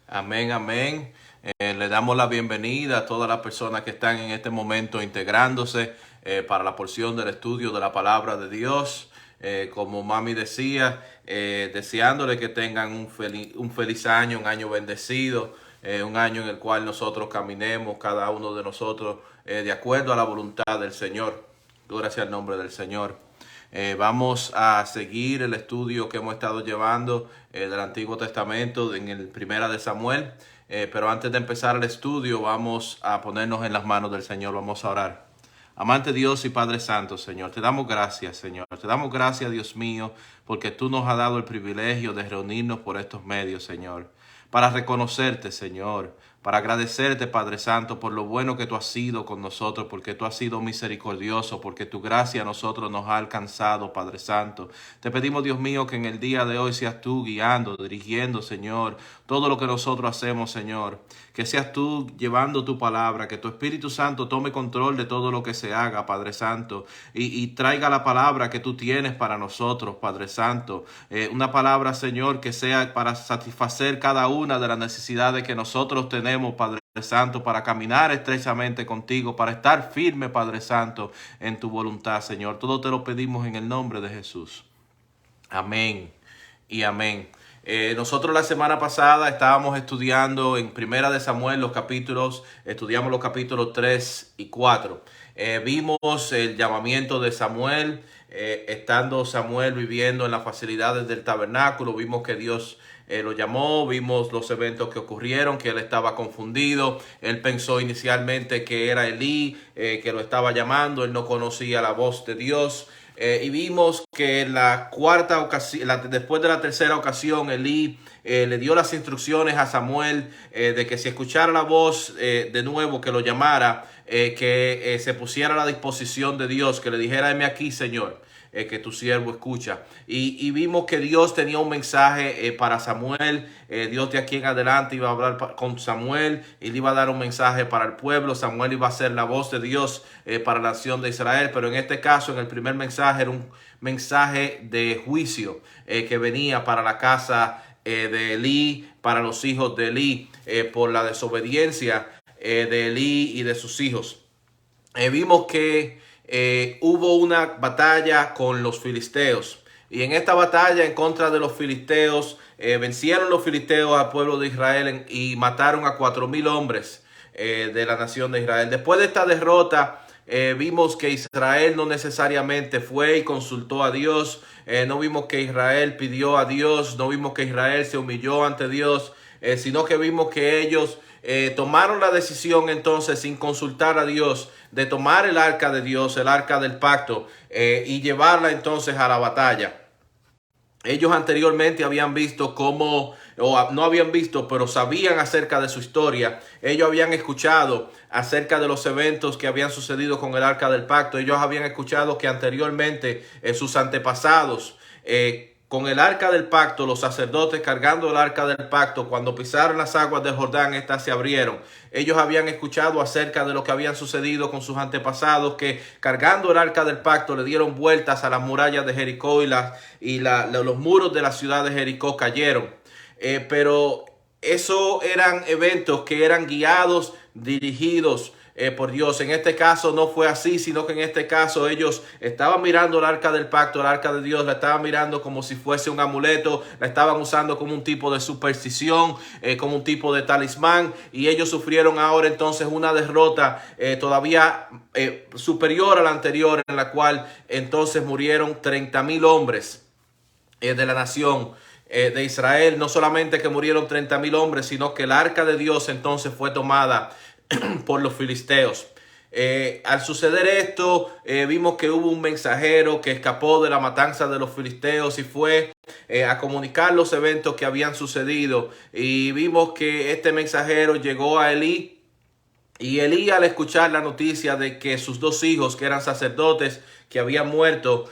Amén, amén. Le damos la bienvenida a todas las personas que están en este momento integrándose para la porción del estudio de la palabra de Dios. Como mami decía, deseándole que tengan un feliz año, un año bendecido, un año en el cual nosotros caminemos, cada uno de nosotros, de acuerdo a la voluntad del Señor. Gloria sea el nombre del Señor. Vamos a seguir el estudio que hemos estado llevando del Antiguo Testamento en el Primera de Samuel. Pero antes de empezar el estudio, vamos a ponernos en las manos del Señor. Vamos a orar. Amante Dios y Padre Santo, Señor, te damos gracias, Señor. Te damos gracias, Dios mío, porque tú nos has dado el privilegio de reunirnos por estos medios, Señor, para reconocerte, Señor, para agradecerte, Padre Santo, por lo bueno que tú has sido con nosotros, porque tú has sido misericordioso, porque tu gracia a nosotros nos ha alcanzado, Padre Santo. Te pedimos, Dios mío, que en el día de hoy seas tú guiando, dirigiendo, Señor, todo lo que nosotros hacemos, Señor. Que seas tú llevando tu palabra, que tu Espíritu Santo tome control de todo lo que se haga, Padre Santo, y traiga la palabra que tú tienes para nosotros, Padre Santo. Una palabra, Señor, que sea para satisfacer cada una de las necesidades que nosotros tenemos, Padre Santo, para caminar estrechamente contigo, para estar firme, Padre Santo, en tu voluntad, Señor. Todo te lo pedimos en el nombre de Jesús. Amén y amén. Nosotros la semana pasada estábamos estudiando en Primera de Samuel estudiamos los capítulos 3 y 4. Vimos el llamamiento de Samuel, estando Samuel viviendo en las facilidades del tabernáculo. Vimos que Dios lo llamó, vimos los eventos que ocurrieron, que él estaba confundido. Él pensó inicialmente que era Elí que lo estaba llamando. Él no conocía la voz de Dios. Y vimos que en la cuarta ocasión, después de la tercera ocasión, Elí le dio las instrucciones a Samuel de que si escuchara la voz de nuevo, que lo llamara, que se pusiera a la disposición de Dios, que le dijera: heme aquí, Señor, que tu siervo escucha. Y vimos que Dios tenía un mensaje para Samuel. Dios de aquí en adelante iba a hablar con Samuel y le iba a dar un mensaje para el pueblo. Samuel iba a ser la voz de Dios para la nación de Israel, pero en este caso, en el primer mensaje, era un mensaje de juicio que venía para la casa de Elí, para los hijos de Elí, por la desobediencia de Elí y de sus hijos. Vimos que hubo una batalla con los filisteos, y en esta batalla en contra de los filisteos vencieron los filisteos al pueblo de Israel y mataron a 4,000 hombres de la nación de Israel. Después de esta derrota vimos que Israel no necesariamente fue y consultó a Dios. No vimos que Israel pidió a Dios, no vimos que Israel se humilló ante Dios, sino que vimos que ellos tomaron la decisión entonces, sin consultar a Dios, de tomar el arca de Dios, el arca del pacto, y llevarla entonces a la batalla. Ellos anteriormente habían visto cómo, o no habían visto, pero sabían acerca de su historia. Ellos habían escuchado acerca de los eventos que habían sucedido con el arca del pacto. Ellos habían escuchado que anteriormente sus antepasados, con el arca del pacto, los sacerdotes cargando el arca del pacto, cuando pisaron las aguas del Jordán, estas se abrieron. Ellos habían escuchado acerca de lo que habían sucedido con sus antepasados, que cargando el arca del pacto le dieron vueltas a las murallas de Jericó y los muros de la ciudad de Jericó cayeron. Pero eso eran eventos que eran guiados, dirigidos por Dios. En este caso no fue así, sino que en este caso ellos estaban mirando el arca del pacto, el arca de Dios, la estaban mirando como si fuese un amuleto, la estaban usando como un tipo de superstición, como un tipo de talismán, y ellos sufrieron ahora entonces una derrota todavía superior a la anterior, en la cual entonces murieron 30,000 hombres de la nación de Israel. No solamente que murieron 30,000 hombres, sino que el arca de Dios entonces fue tomada por los filisteos. Al suceder esto, vimos que hubo un mensajero que escapó de la matanza de los filisteos y fue a comunicar los eventos que habían sucedido. Y vimos que este mensajero llegó a Elí, y Elí, al escuchar la noticia de que sus 2 hijos, que eran sacerdotes, que habían muerto,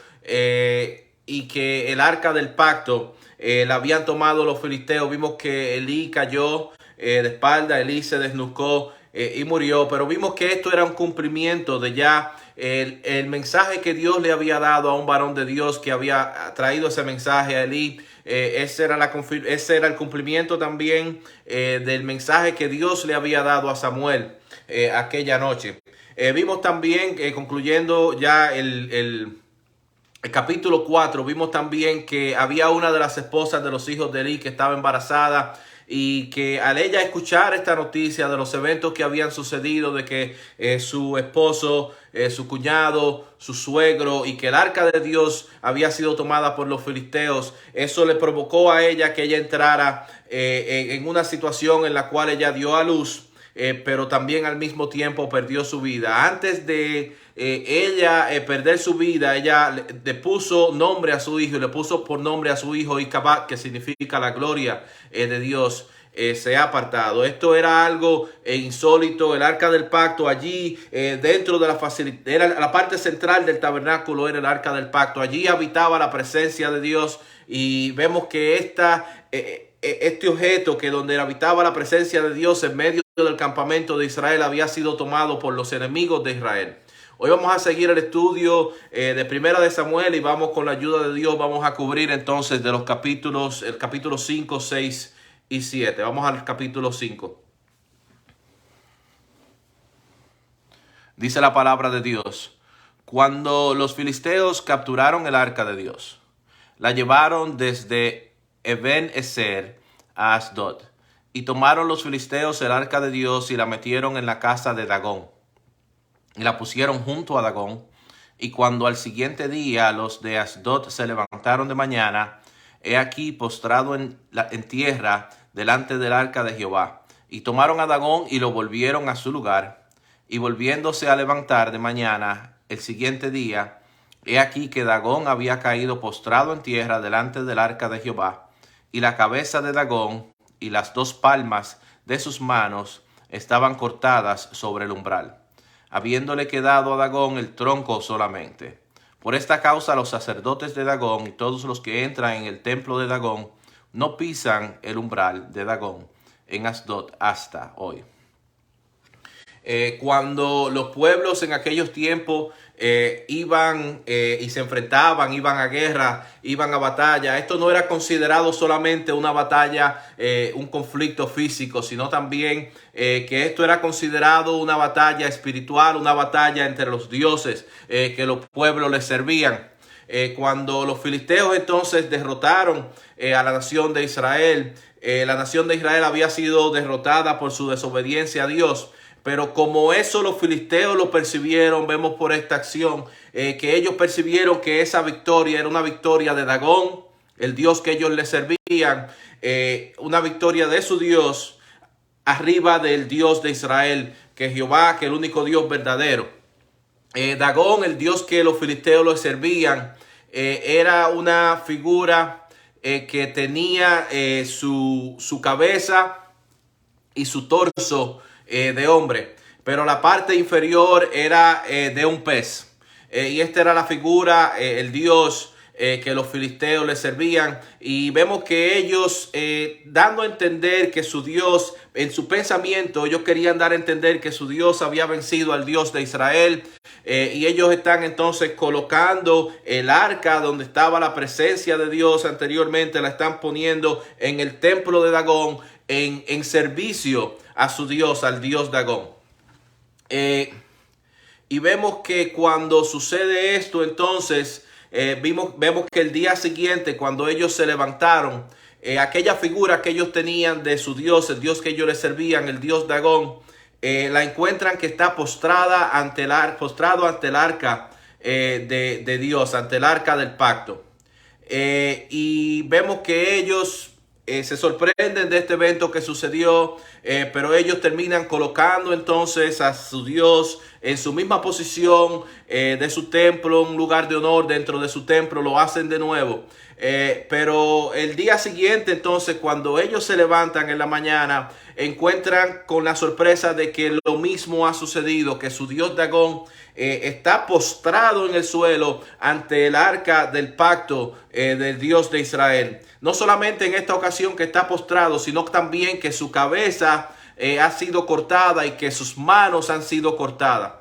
y que el arca del pacto la habían tomado los filisteos, vimos que Elí cayó de espalda, Elí se desnucó y murió. Pero vimos que esto era un cumplimiento de ya el mensaje que Dios le había dado a un varón de Dios que había traído ese mensaje a Elí. Ese era el cumplimiento también del mensaje que Dios le había dado a Samuel aquella noche. Vimos también, concluyendo ya el capítulo 4, vimos también que había una de las esposas de los hijos de Elí que estaba embarazada, y que al ella escuchar esta noticia de los eventos que habían sucedido, de que su esposo, su cuñado, su suegro, y que el arca de Dios había sido tomada por los filisteos, eso le provocó a ella que ella entrara en una situación en la cual ella dio a luz, pero también al mismo tiempo perdió su vida. Antes de ella perder su vida, ella le puso nombre a su hijo, y le puso por nombre a su hijo Icabod, que significa la gloria de Dios se ha apartado. Esto era algo insólito. El arca del pacto allí dentro de la facilidad, era la parte central del tabernáculo, era el arca del pacto. Allí habitaba la presencia de Dios, y vemos que este objeto, que donde habitaba la presencia de Dios en medio del campamento de Israel, había sido tomado por los enemigos de Israel. Hoy vamos a seguir el estudio de Primera de Samuel, y vamos, con la ayuda de Dios, vamos a cubrir entonces de los capítulos, el capítulo 5, 6 y 7. Vamos al capítulo 5. Dice la palabra de Dios: cuando los filisteos capturaron el arca de Dios, la llevaron desde Eben-ezer a Asdod, y tomaron los filisteos el arca de Dios y la metieron en la casa de Dagón, y la pusieron junto a Dagón. Y cuando al siguiente día los de Asdod se levantaron de mañana, he aquí postrado en tierra delante del arca de Jehová. Y tomaron a Dagón y lo volvieron a su lugar. Y volviéndose a levantar de mañana el siguiente día, he aquí que Dagón había caído postrado en tierra delante del arca de Jehová. Y la cabeza de Dagón y las 2 palmas de sus manos estaban cortadas sobre el umbral, habiéndole quedado a Dagón el tronco solamente. Por esta causa los sacerdotes de Dagón y todos los que entran en el templo de Dagón no pisan el umbral de Dagón en Asdod hasta hoy. Cuando los pueblos en aquellos tiempos iban y se enfrentaban, iban a guerra, iban a batalla, esto no era considerado solamente una batalla, un conflicto físico, sino también que esto era considerado una batalla espiritual, una batalla entre los dioses que los pueblos les servían. Cuando los filisteos entonces derrotaron a la nación de Israel, la nación de Israel había sido derrotada por su desobediencia a Dios. Pero como eso los filisteos lo percibieron, vemos por esta acción que ellos percibieron que esa victoria era una victoria de Dagón, el dios que ellos le servían, una victoria de su Dios arriba del Dios de Israel, que es Jehová, que es el único Dios verdadero. Dagón, el dios que los filisteos le servían, era una figura que tenía su cabeza y su torso de hombre, pero la parte inferior era de un pez, y esta era la figura, el dios que los filisteos le servían. Y vemos que ellos, dando a entender que su Dios, en su pensamiento, ellos querían dar a entender que su Dios había vencido al Dios de Israel, y ellos están entonces colocando el arca donde estaba la presencia de Dios anteriormente, la están poniendo en el templo de Dagón, en servicio a su Dios, al Dios Dagón. Y vemos que cuando sucede esto, entonces vemos que el día siguiente, cuando ellos se levantaron, aquella figura que ellos tenían de su Dios, el Dios que ellos le servían, el Dios Dagón, la encuentran que está postrado ante el arca de Dios, ante el arca del pacto. Y vemos que ellos se sorprenden de este evento que sucedió, pero ellos terminan colocando entonces a su Dios en su misma posición de su templo, un lugar de honor dentro de su templo. Lo hacen de nuevo. Pero el día siguiente, entonces, cuando ellos se levantan en la mañana, encuentran con la sorpresa de que lo mismo ha sucedido, que su Dios Dagón está postrado en el suelo ante el arca del pacto del Dios de Israel. No solamente en esta ocasión que está postrado, sino también que su cabeza ha sido cortada y que sus manos han sido cortadas.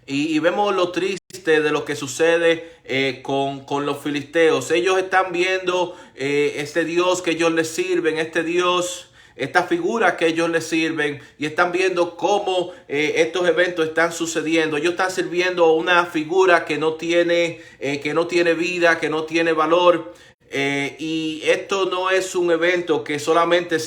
Y vemos lo triste de lo que sucede con los filisteos. Ellos están viendo este Dios que ellos les sirven, este Dios, esta figura que ellos les sirven, y están viendo cómo estos eventos están sucediendo. Ellos están sirviendo a una figura que no tiene vida, que no tiene valor. Y esto no es un evento que solamente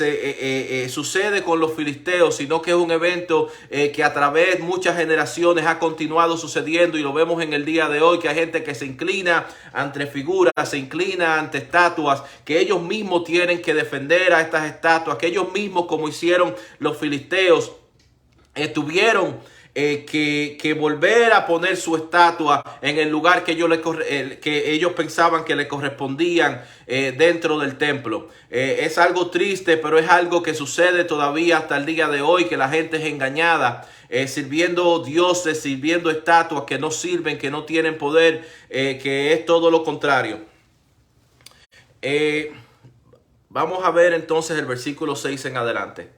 sucede con los filisteos, sino que es un evento que a través de muchas generaciones ha continuado sucediendo, y lo vemos en el día de hoy, que hay gente que se inclina ante figuras, se inclina ante estatuas, que ellos mismos tienen que defender a estas estatuas, que ellos mismos, como hicieron los filisteos, tuvieron que volver a poner su estatua en el lugar que ellos pensaban que le correspondían dentro del templo. Es algo triste, pero es algo que sucede todavía hasta el día de hoy, que la gente es engañada, sirviendo dioses, sirviendo estatuas que no sirven, que no tienen poder, que es todo lo contrario. Vamos a ver entonces el versículo 6 en adelante.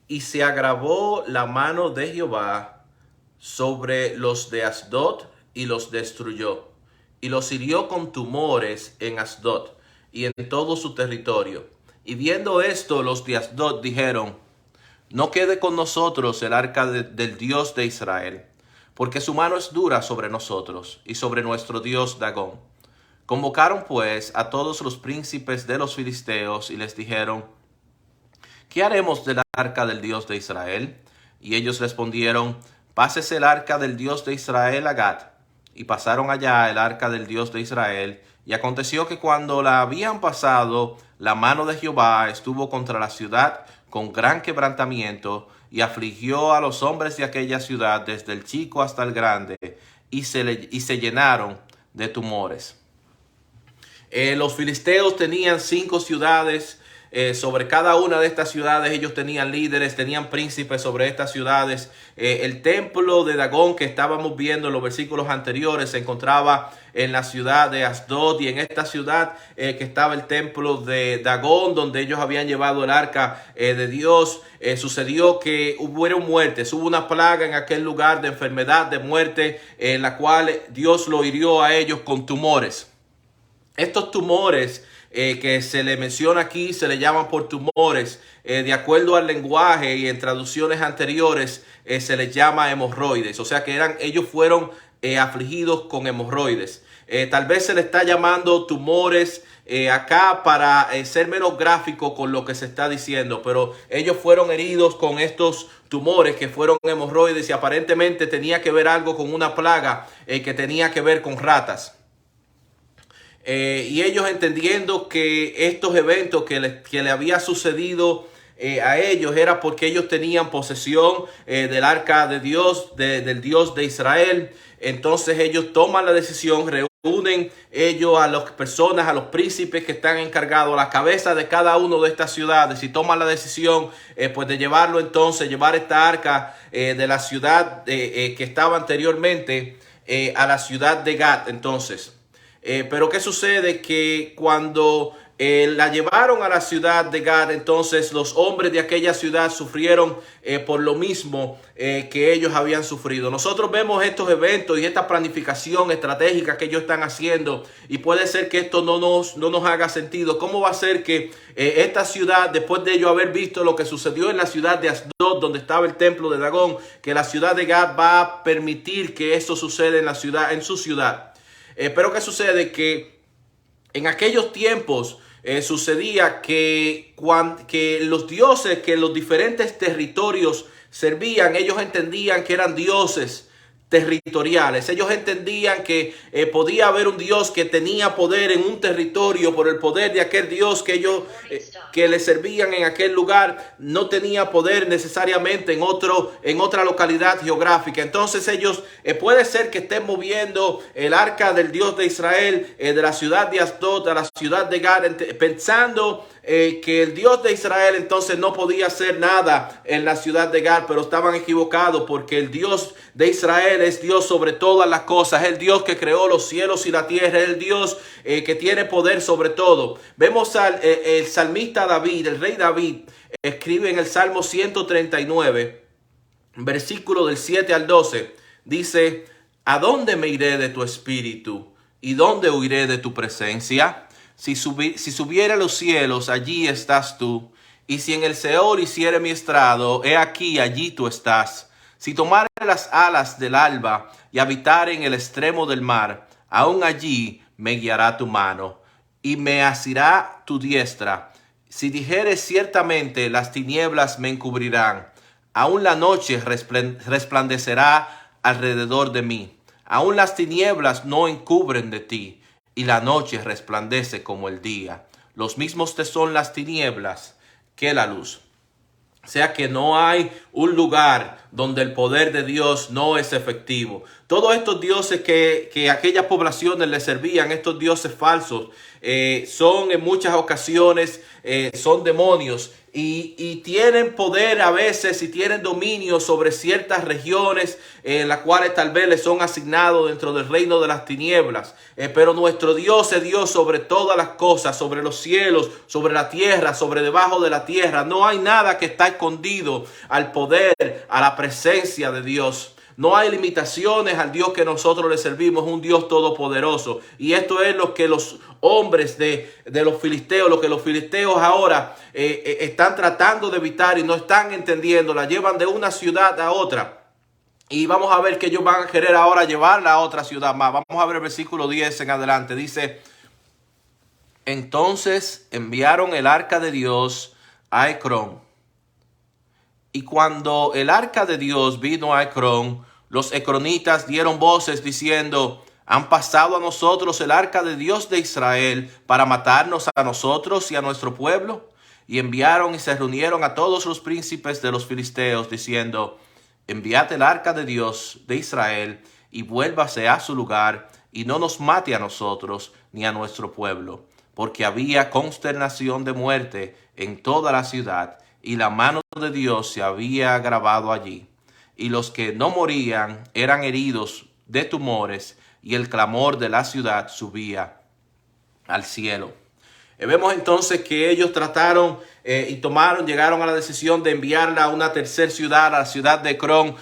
Y se agravó la mano de Jehová sobre los de Asdod y los destruyó, y los hirió con tumores en Asdod y en todo su territorio. Y viendo esto, los de Asdod dijeron: no quede con nosotros el arca del Dios de Israel, porque su mano es dura sobre nosotros y sobre nuestro Dios Dagón. Convocaron pues a todos los príncipes de los filisteos y les dijeron: ¿qué haremos del arca del Dios de Israel? Y ellos respondieron: pásese el arca del Dios de Israel a Gat. Y pasaron allá el arca del Dios de Israel. Y aconteció que cuando la habían pasado, la mano de Jehová estuvo contra la ciudad con gran quebrantamiento, y afligió a los hombres de aquella ciudad, desde el chico hasta el grande, y se llenaron de tumores. Los filisteos tenían 5 ciudades. Sobre cada una de estas ciudades ellos tenían líderes, tenían príncipes sobre estas ciudades. El templo de Dagón que estábamos viendo en los versículos anteriores se encontraba en la ciudad de Asdod, y en esta ciudad que estaba el templo de Dagón, donde ellos habían llevado el arca de Dios, sucedió que hubo muertes, hubo una plaga en aquel lugar de enfermedad, de muerte, en la cual Dios lo hirió a ellos con tumores. Estos tumores que se le menciona aquí se le llaman por tumores. De acuerdo al lenguaje y en traducciones anteriores se les llama hemorroides. O sea que ellos fueron afligidos con hemorroides. Tal vez se le está llamando tumores acá para ser menos gráfico con lo que se está diciendo, pero ellos fueron heridos con estos tumores que fueron hemorroides, y aparentemente tenía que ver algo con una plaga que tenía que ver con ratas. Y ellos, entendiendo que estos eventos que le había sucedido a ellos era porque ellos tenían posesión del arca de Dios, del Dios de Israel, entonces ellos toman la decisión, reúnen ellos a las personas, a los príncipes que están encargados, a la cabeza de cada uno de estas ciudades, y toman la decisión pues de llevar esta arca de la ciudad que estaba anteriormente a la ciudad de Gat. Entonces, pero ¿qué sucede? Que cuando la llevaron a la ciudad de Gat, entonces los hombres de aquella ciudad sufrieron por lo mismo que ellos habían sufrido. Nosotros vemos estos eventos y esta planificación estratégica que ellos están haciendo, y puede ser que esto no nos haga sentido. ¿Cómo va a ser que esta ciudad, después de ellos haber visto lo que sucedió en la ciudad de Asdod, donde estaba el templo de Dagón, que la ciudad de Gat va a permitir que esto suceda en su ciudad? Pero ¿qué sucede? Que en aquellos tiempos sucedía que los dioses que los diferentes territorios servían, ellos entendían que eran dioses territoriales. Ellos entendían que podía haber un Dios que tenía poder en un territorio por el poder de aquel Dios que ellos que le servían en aquel lugar, no tenía poder necesariamente en otra localidad geográfica. Entonces ellos puede ser que estén moviendo el arca del Dios de Israel de la ciudad de Asdod a la ciudad de Gat, pensando que el Dios de Israel entonces no podía hacer nada en la ciudad de Gat, pero estaban equivocados, porque el Dios de Israel es Dios sobre todas las cosas, es el Dios que creó los cielos y la tierra, es el Dios que tiene poder sobre todo. Vemos al el salmista David, el rey David, escribe en el Salmo 139, versículo del 7 al 12, dice: ¿A dónde me iré de tu espíritu? ¿Y dónde huiré de tu presencia? Si subiera a los cielos, allí estás tú. Y si en el Seol hiciere mi estrado, he aquí, allí tú estás. Si tomare las alas del alba y habitare en el extremo del mar, aún allí me guiará tu mano y me asirá tu diestra. Si dijeres ciertamente las tinieblas me encubrirán, aún la noche resplandecerá alrededor de mí. Aún las tinieblas no encubren de ti, y la noche resplandece como el día. Los mismos te son las tinieblas que la luz. O sea que no hay un lugar donde el poder de Dios no es efectivo. Todos estos dioses que aquellas poblaciones le servían, estos dioses falsos, son en muchas ocasiones, son demonios. Y tienen poder a veces y tienen dominio sobre ciertas regiones en las cuales tal vez les son asignados dentro del reino de las tinieblas. Pero nuestro Dios es Dios sobre todas las cosas, sobre los cielos, sobre la tierra, sobre debajo de la tierra. No hay nada que está escondido al poder, a la presencia de Dios. No hay limitaciones al Dios que nosotros le servimos, un Dios todopoderoso. Y esto es lo que los hombres de los filisteos, lo que los filisteos ahora están tratando de evitar y no están entendiendo. La llevan de una ciudad a otra. Y vamos a ver que ellos van a querer ahora llevarla a otra ciudad más. Vamos a ver el versículo 10 en adelante. Dice: entonces enviaron el arca de Dios a Ecrón. Y cuando el arca de Dios vino a Ecrón, los ecronitas dieron voces diciendo: han pasado a nosotros el arca de Dios de Israel para matarnos a nosotros y a nuestro pueblo. Y enviaron y se reunieron a todos los príncipes de los filisteos diciendo: enviad el arca de Dios de Israel y vuélvase a su lugar y no nos mate a nosotros ni a nuestro pueblo, porque había consternación de muerte en toda la ciudad y la mano de Dios se había agravado allí. Y los que no morían eran heridos de tumores, y el clamor de la ciudad subía al cielo. Vemos entonces que ellos trataron llegaron a la decisión de enviarla a una tercera ciudad, a la ciudad de Ecrón,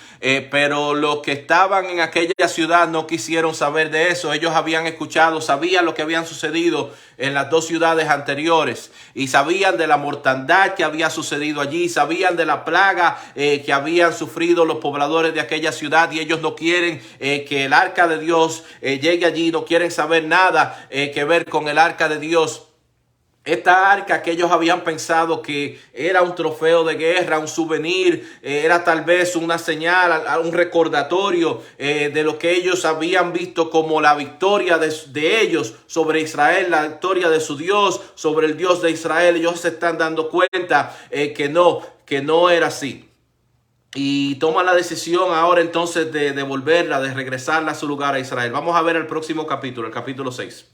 pero los que estaban en aquella ciudad no quisieron saber de eso. Ellos habían escuchado, sabían lo que habían sucedido en las dos ciudades anteriores y sabían de la mortandad que había sucedido allí, sabían de la plaga que habían sufrido los pobladores de aquella ciudad, y ellos no quieren que el arca de Dios llegue allí, no quieren saber nada que ver con el arca de Dios. Esta arca que ellos habían pensado que era un trofeo de guerra, un souvenir, era tal vez una señal, un recordatorio de lo que ellos habían visto como la victoria de ellos sobre Israel, la victoria de su Dios sobre el Dios de Israel. Ellos se están dando cuenta que no era así. Y toman la decisión ahora entonces de devolverla, de regresarla a su lugar a Israel. Vamos a ver el próximo capítulo, el capítulo 6.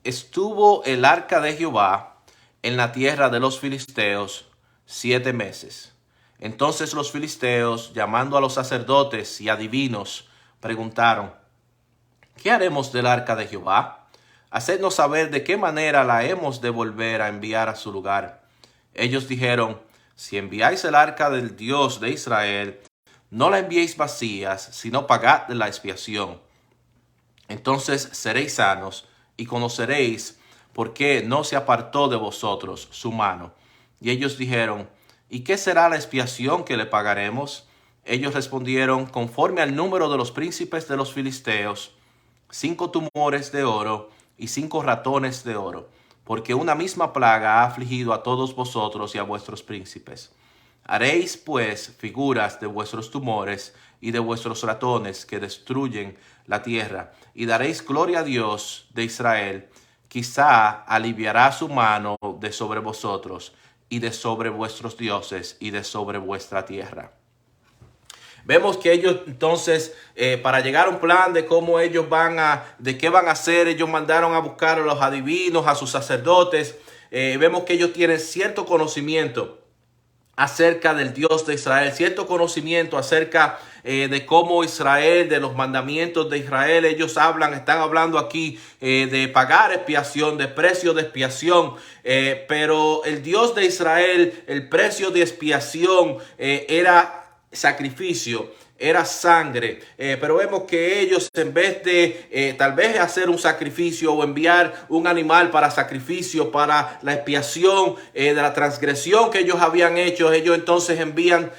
Estuvo el arca de Jehová en la tierra de los filisteos 7 meses. Entonces los filisteos, llamando a los sacerdotes y adivinos, preguntaron: ¿qué haremos del arca de Jehová? Hacednos saber de qué manera la hemos de volver a enviar a su lugar. Ellos dijeron: si enviáis el arca del Dios de Israel, no la enviéis vacías, sino pagad la expiación. Entonces seréis sanos y conoceréis por qué no se apartó de vosotros su mano. Y ellos dijeron: ¿y qué será la expiación que le pagaremos? Ellos respondieron: conforme al número de los príncipes de los filisteos, 5 tumores de oro y 5 ratones de oro, porque una misma plaga ha afligido a todos vosotros y a vuestros príncipes. Haréis pues figuras de vuestros tumores y de vuestros ratones que destruyen la tierra, y daréis gloria a Dios de Israel. Quizá aliviará su mano de sobre vosotros, y de sobre vuestros dioses, y de sobre vuestra tierra. Vemos que ellos entonces, para llegar a un plan de cómo ellos de qué van a hacer, ellos mandaron a buscar a los adivinos, a sus sacerdotes. Vemos que ellos tienen cierto conocimiento acerca del Dios de Israel, cierto conocimiento acerca de cómo Israel, de los mandamientos de Israel. Ellos están hablando aquí de pagar expiación, de precio de expiación, pero el Dios de Israel, el precio de expiación era sacrificio, era sangre, pero vemos que ellos, en vez de tal vez hacer un sacrificio o enviar un animal para sacrificio, para la expiación de la transgresión que ellos habían hecho, ellos entonces envían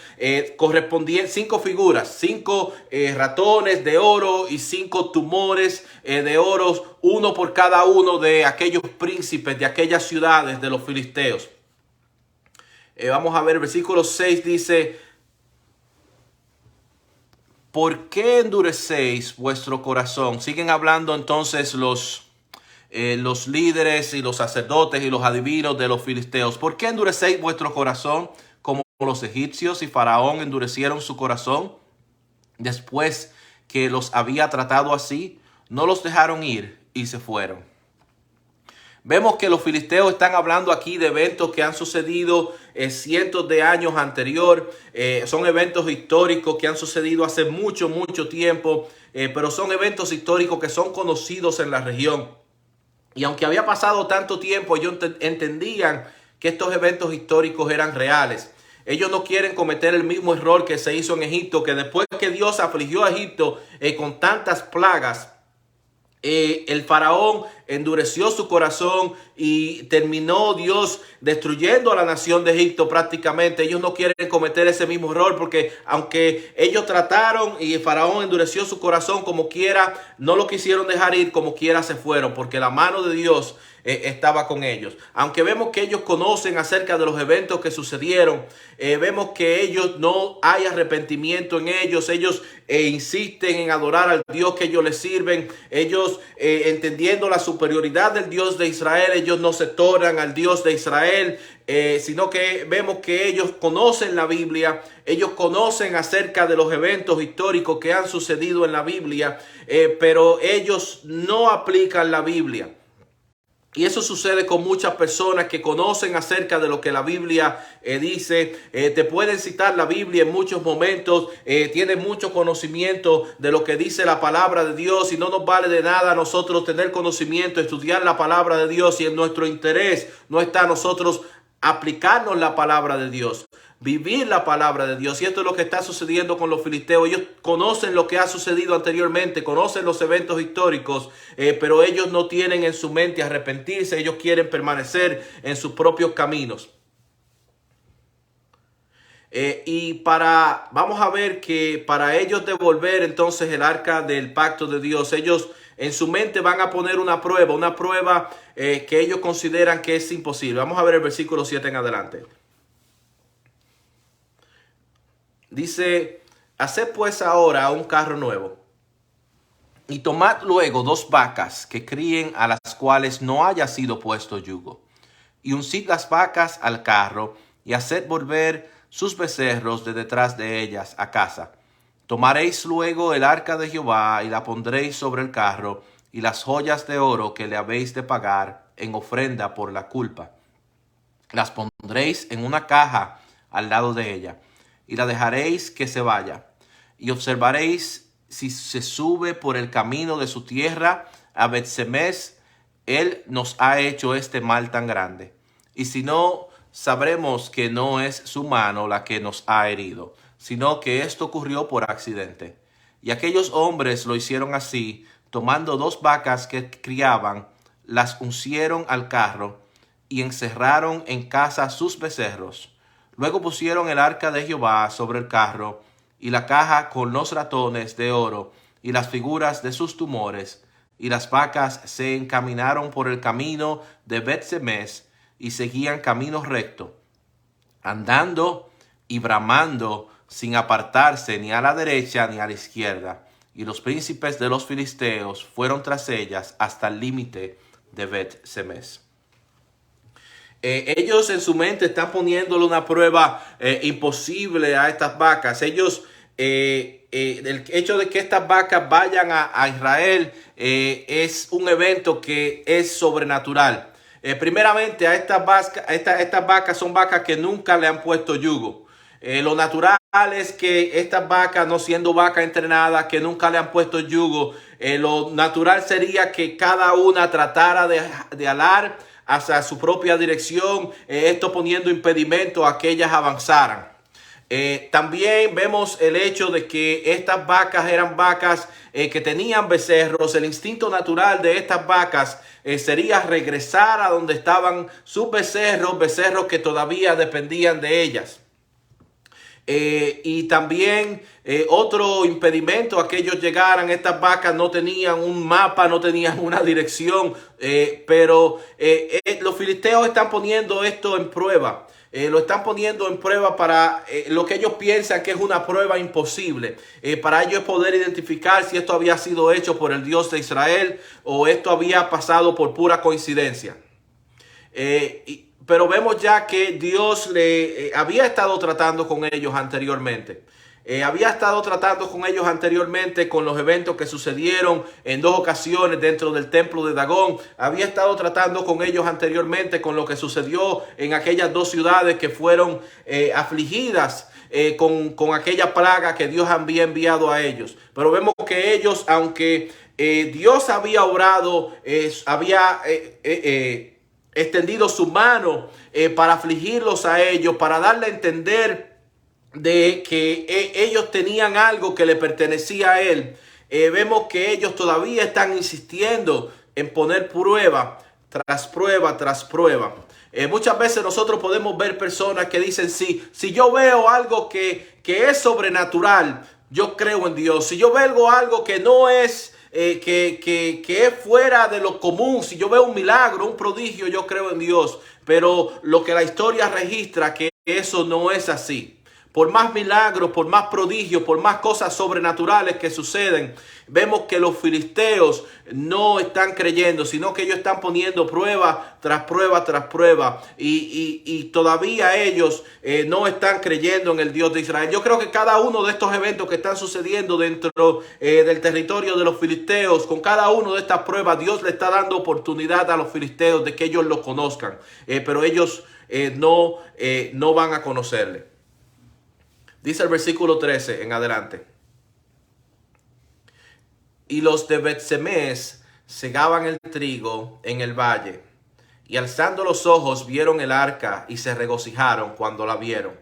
correspondientes 5 figuras, 5 ratones de oro y 5 tumores de oro, uno por cada uno de aquellos príncipes de aquellas ciudades de los filisteos. Vamos a ver, el versículo 6 dice: ¿por qué endurecéis vuestro corazón? Siguen hablando entonces los líderes y los sacerdotes y los adivinos de los filisteos. ¿Por qué endurecéis vuestro corazón como los egipcios y Faraón endurecieron su corazón después que los había tratado así? No los dejaron ir y se fueron. Vemos que los filisteos están hablando aquí de eventos que han sucedido cientos de años anterior. Son eventos históricos que han sucedido hace mucho tiempo, pero son eventos históricos que son conocidos en la región. Y aunque había pasado tanto tiempo, ellos entendían que estos eventos históricos eran reales. Ellos no quieren cometer el mismo error que se hizo en Egipto, que después que Dios afligió a Egipto con tantas plagas, el faraón endureció su corazón y terminó Dios destruyendo a la nación de Egipto prácticamente. Ellos no quieren cometer ese mismo error, porque aunque ellos trataron y el faraón endureció su corazón, como quiera, no lo quisieron dejar ir, como quiera se fueron, porque la mano de Dios estaba con ellos. Aunque vemos que ellos conocen acerca de los eventos que sucedieron, vemos que ellos no hay arrepentimiento en ellos. Ellos insisten en adorar al Dios que ellos les sirven. Ellos entendiendo la superioridad del Dios de Israel, ellos no se tornan al Dios de Israel, sino que vemos que ellos conocen la Biblia, ellos conocen acerca de los eventos históricos que han sucedido en la Biblia, pero ellos no aplican la Biblia. Y eso sucede con muchas personas que conocen acerca de lo que la Biblia dice. Te pueden citar la Biblia en muchos momentos. Tienen mucho conocimiento de lo que dice la palabra de Dios. Y no nos vale de nada a nosotros tener conocimiento, estudiar la palabra de Dios. Y en nuestro interés no está nosotros aplicarnos la palabra de Dios, vivir la palabra de Dios. Y esto es lo que está sucediendo con los filisteos. Ellos conocen lo que ha sucedido anteriormente, conocen los eventos históricos, pero ellos no tienen en su mente arrepentirse. Ellos quieren permanecer en sus propios caminos. Vamos a ver que para ellos devolver entonces el arca del pacto de Dios, ellos en su mente van a poner una prueba que ellos consideran que es imposible. Vamos a ver el versículo 7 en adelante. Dice: haced pues ahora un carro nuevo, y tomad luego 2 vacas que críen, a las cuales no haya sido puesto yugo, y uncid las vacas al carro, y haced volver sus becerros de detrás de ellas a casa. Tomaréis luego el arca de Jehová, y la pondréis sobre el carro, y las joyas de oro que le habéis de pagar en ofrenda por la culpa, las pondréis en una caja al lado de ella, y la dejaréis que se vaya, y observaréis si se sube por el camino de su tierra a Bet-Semes. Él nos ha hecho este mal tan grande, y si no, sabremos que no es su mano la que nos ha herido, sino que esto ocurrió por accidente. Y aquellos hombres lo hicieron así, tomando 2 vacas que criaban, las uncieron al carro, y encerraron en casa sus becerros. Luego pusieron el arca de Jehová sobre el carro, y la caja con los ratones de oro, y las figuras de sus tumores, y las vacas se encaminaron por el camino de Bet-Semes, y seguían camino recto, andando y bramando, sin apartarse ni a la derecha ni a la izquierda. Y los príncipes de los filisteos fueron tras ellas hasta el límite de Bet-Semes. Ellos en su mente están poniéndole una prueba imposible a estas vacas. Ellos, el hecho de que estas vacas vayan a Israel es un evento que es sobrenatural. Primeramente, a estas vacas son vacas que nunca le han puesto yugo. Lo natural es que estas vacas, no siendo vacas entrenadas, que nunca le han puesto yugo, lo natural sería que cada una tratara de alar hacia su propia dirección, esto poniendo impedimento a que ellas avanzaran. También vemos el hecho de que estas vacas eran vacas que tenían becerros. El instinto natural de estas vacas sería regresar a donde estaban sus becerros, becerros que todavía dependían de ellas. Y también otro impedimento a que ellos llegaran, estas vacas no tenían un mapa, no tenían una dirección, pero los filisteos están poniendo esto en prueba. Lo están poniendo en prueba para lo que ellos piensan que es una prueba imposible. Para ellos poder identificar si esto había sido hecho por el Dios de Israel o esto había pasado por pura coincidencia. Pero vemos ya que Dios había estado tratando con ellos anteriormente. Había estado tratando con ellos anteriormente con los eventos que sucedieron en 2 ocasiones dentro del templo de Dagón. Había estado tratando con ellos anteriormente con lo que sucedió en aquellas 2 ciudades que fueron afligidas con aquella plaga que Dios había enviado a ellos. Pero vemos que ellos, aunque Dios había obrado, había extendido su mano para afligirlos a ellos, para darle a entender de que ellos tenían algo que le pertenecía a él. Vemos que ellos todavía están insistiendo en poner prueba tras prueba tras prueba. Muchas veces nosotros podemos ver personas que dicen, si yo veo algo que es sobrenatural, yo creo en Dios. Si yo veo algo que no es que es fuera de lo común, si yo veo un milagro, un prodigio, yo creo en Dios. Pero lo que la historia registra, que eso no es así. Por más milagros, por más prodigios, por más cosas sobrenaturales que suceden, vemos que los filisteos no están creyendo, sino que ellos están poniendo prueba tras prueba tras prueba. Y todavía ellos no están creyendo en el Dios de Israel. Yo creo que cada uno de estos eventos que están sucediendo dentro del territorio de los filisteos, con cada uno de estas pruebas, Dios le está dando oportunidad a los filisteos de que ellos lo conozcan. Pero ellos no van a conocerle. Dice el versículo 13 en adelante. Y los de Bet-Semes segaban el trigo en el valle, y alzando los ojos vieron el arca y se regocijaron cuando la vieron.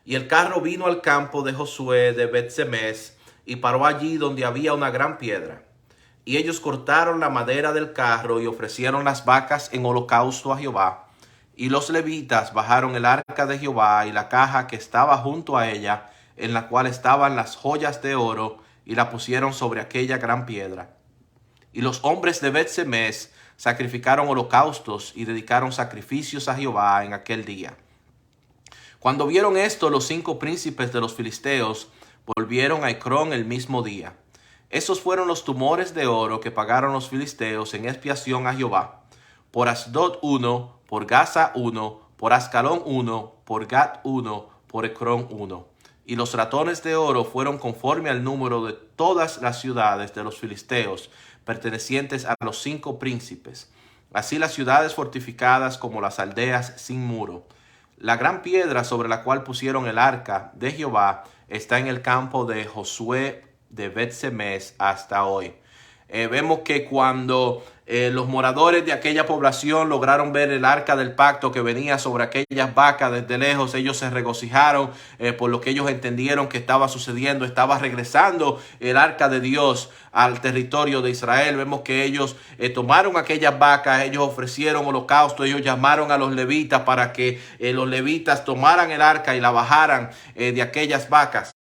Y el carro vino al campo de Josué de Bet-Semes y paró allí donde había una gran piedra. Y ellos cortaron la madera del carro y ofrecieron las vacas en holocausto a Jehová. Y los levitas bajaron el arca de Jehová y la caja que estaba junto a ella, en la cual estaban las joyas de oro, y la pusieron sobre aquella gran piedra. Y los hombres de Bet-Semes sacrificaron holocaustos y dedicaron sacrificios a Jehová en aquel día. Cuando vieron esto, los 5 príncipes de los filisteos volvieron a Ecrón el mismo día. Esos fueron los tumores de oro que pagaron los filisteos en expiación a Jehová: por Asdod 1, por Gaza 1, por Ascalón 1, por Gat 1, por Ecrón 1. Y los ratones de oro fueron conforme al número de todas las ciudades de los filisteos, pertenecientes a los 5 príncipes. Así las ciudades fortificadas como las aldeas sin muro. La gran piedra sobre la cual pusieron el arca de Jehová está en el campo de Josué de Bet-Semes hasta hoy. Vemos que cuando los moradores de aquella población lograron ver el arca del pacto que venía sobre aquellas vacas desde lejos, ellos se regocijaron por lo que ellos entendieron que estaba sucediendo. Estaba regresando el arca de Dios al territorio de Israel. Vemos que ellos tomaron aquellas vacas, ellos ofrecieron holocausto, ellos llamaron a los levitas para que los levitas tomaran el arca y la bajaran de aquellas vacas.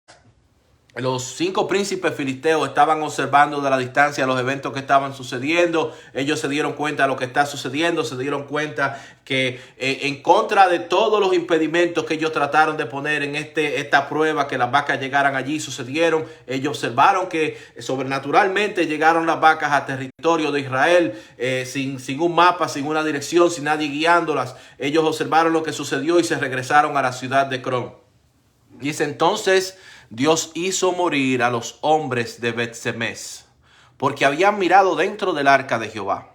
Los 5 príncipes filisteos estaban observando de la distancia los eventos que estaban sucediendo. Ellos se dieron cuenta de lo que está sucediendo, se dieron cuenta que en contra de todos los impedimentos que ellos trataron de poner en esta prueba, que las vacas llegaran allí, sucedieron. Ellos observaron que sobrenaturalmente llegaron las vacas a territorio de Israel sin un mapa, sin una dirección, sin nadie guiándolas. Ellos observaron lo que sucedió y se regresaron a la ciudad de Ecrón. Dice entonces: Dios hizo morir a los hombres de Bet-Semes, porque habían mirado dentro del arca de Jehová.